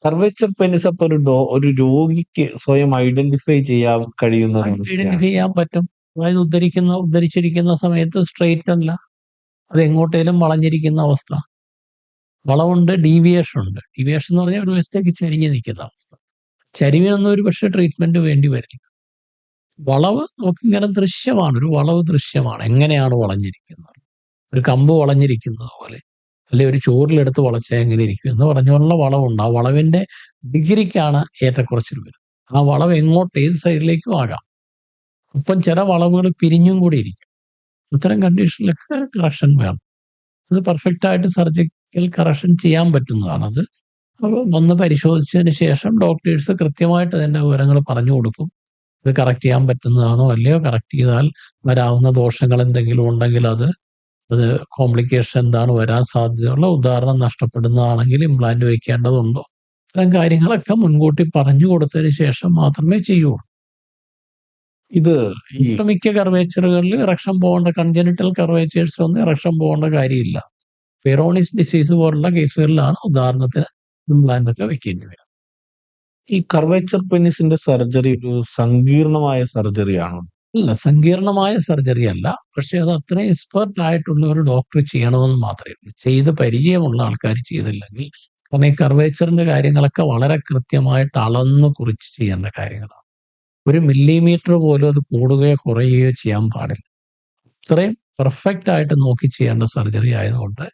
Curvature penis അപ്പൊ ഒരു രോഗിക്ക് സ്വയം ഐഡന്റിഫൈ ചെയ്യാൻ കഴിയുന്ന ഒരു ഐഡന്റിഫൈ അവസ്ഥയാണ്. ചെയ്യാൻ പറ്റും. അതായത് ഉദ്ധരിച്ചിരിക്കുന്ന സമയത്ത് സ്ട്രെയിറ്റ് അല്ല, അത് എങ്ങോട്ടേലും വളഞ്ഞിരിക്കുന്ന അവസ്ഥ. വളവുണ്ട്, ഡീവിയേഷൻ ഉണ്ട്. ഡീവിയേഷൻ എന്ന് പറഞ്ഞാൽ ഒരു വശത്തേക്ക് ചരിഞ്ഞ് നിൽക്കുന്ന അവസ്ഥ. ചരിവിനൊന്നും ഒരു പക്ഷേ ട്രീറ്റ്മെന്റ് വേണ്ടി വരില്ല. വളവ് നമുക്കിങ്ങനെ ദൃശ്യമാണ്, ഒരു വളവ് ദൃശ്യമാണ്. എങ്ങനെയാണ് വളഞ്ഞിരിക്കുന്നത്, ഒരു കമ്പ് വളഞ്ഞിരിക്കുന്നത് പോലെ, അല്ലെ ഒരു ചോറിലെടുത്ത് വളച്ചാൽ എങ്ങനെ ഇരിക്കും എന്ന് പറഞ്ഞുള്ള വളവുണ്ട്. ആ വളവിന്റെ ഡിഗ്രിക്കാണ് ഏറ്റക്കുറച്ചിൽ വരുന്നത്. ആ വളവ് എങ്ങോട്ട്, ഏത് സൈഡിലേക്കും ആകാം. ഒപ്പം ചില വളവുകൾ പിരിഞ്ഞും കൂടി ഇരിക്കും. ഇത്തരം കണ്ടീഷനിലൊക്കെ കറക്ഷൻ വേണം. അത് പെർഫെക്റ്റ് ആയിട്ട് സർജിക്കൽ കറക്ഷൻ ചെയ്യാൻ പറ്റുന്നതാണ്. അത് വന്ന് പരിശോധിച്ചതിന് ശേഷം ഡോക്ടേഴ്സ് കൃത്യമായിട്ട് അതിന്റെ വിവരങ്ങൾ പറഞ്ഞു കൊടുക്കും. ഇത് കറക്റ്റ് ചെയ്യാൻ പറ്റുന്നതാണോ അല്ലയോ, കറക്റ്റ് ചെയ്താൽ വരാവുന്ന ദോഷങ്ങൾ എന്തെങ്കിലും ഉണ്ടെങ്കിൽ അത് കോംപ്ലിക്കേഷൻ എന്താണ് വരാൻ സാധ്യതയുള്ള, ഉദാഹരണം നഷ്ടപ്പെടുന്നതാണെങ്കിൽ ഇംപ്ലാന്റ് വയ്ക്കേണ്ടതുണ്ടോ, ഇത്തരം കാര്യങ്ങളൊക്കെ മുൻകൂട്ടി പറഞ്ഞു കൊടുത്തതിന് ശേഷം മാത്രമേ ചെയ്യുള്ളൂ. ഇത് ഈ മിക്ക കർവേച്ചറുകളിൽ ഇറക്ഷൻ പോകേണ്ട, കൺജനിറ്റൽ കർവേച്ചേഴ്സിലൊന്നും ഇറക്ഷൻ പോകേണ്ട കാര്യമില്ല. ഫെറോണിസ് ഡിസീസ് പോലുള്ള കേസുകളിലാണ് ഉദാഹരണത്തിന് ഇംപ്ലാന്റ് ഒക്കെ വെക്കേണ്ടി വരും. ഈ കർവേച്ചർ പെനിസിന്റെ സർജറി ഒരു സങ്കീർണമായ സർജറിയാണോ? അല്ല, സങ്കീർണമായ സർജറി അല്ല. പക്ഷെ അത് അത്രയും എക്സ്പെർട്ട് ആയിട്ടുള്ള ഒരു ഡോക്ടർ ചെയ്യണമെന്ന് മാത്രമേ ഉള്ളൂ. ചെയ്ത് പരിചയമുള്ള ആൾക്കാർ ചെയ്തില്ലെങ്കിൽ, കാരണം ഈ കർവേച്ചറിന്റെ കാര്യങ്ങളൊക്കെ വളരെ കൃത്യമായിട്ട് അളന്ന് കുറിച്ച് ചെയ്യേണ്ട കാര്യങ്ങളാണ്. ഒരു മില്ലിമീറ്റർ പോലും അത് കൂടുകയോ കുറയുകയോ ചെയ്യാൻ പാടില്ല. ഇത്രയും പെർഫെക്റ്റ് ആയിട്ട് നോക്കി ചെയ്യേണ്ട സർജറി ആയതുകൊണ്ട്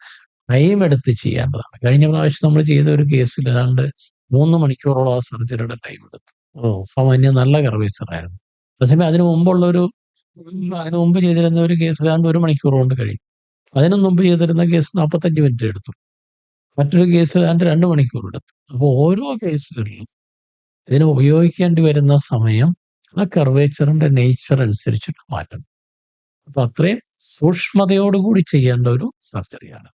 ടൈം എടുത്ത് ചെയ്യേണ്ടതാണ്. കഴിഞ്ഞ പ്രാവശ്യം നമ്മൾ ചെയ്ത ഒരു കേസിൽ ഏതാണ്ട് 3 മണിക്കൂറോളം ആ സർജറിയുടെ ടൈം എടുത്തു. സാമാന്യം നല്ല കർവേച്ചർ ആയിരുന്നു. അതേസമയം അതിനു മുമ്പ് ചെയ്തിരുന്ന ഒരു കേസ് ഏതാണ്ട് 1 മണിക്കൂർ കൊണ്ട് കഴിയും. അതിനു മുമ്പ് ചെയ്തിരുന്ന കേസ് 45 മിനിറ്റ് എടുത്തു. മറ്റൊരു കേസ് ഏതാണ്ട് 2 മണിക്കൂർ എടുത്തു. അപ്പോൾ ഓരോ കേസുകളിലും ഇതിന് ഉപയോഗിക്കേണ്ടി വരുന്ന സമയം ആ കർവേച്ചറിന്റെ നേച്ചർ അനുസരിച്ചിട്ട് മാറ്റം. അപ്പൊ അത്രയും സൂക്ഷ്മതയോടുകൂടി ചെയ്യേണ്ട ഒരു സർജറിയാണ്.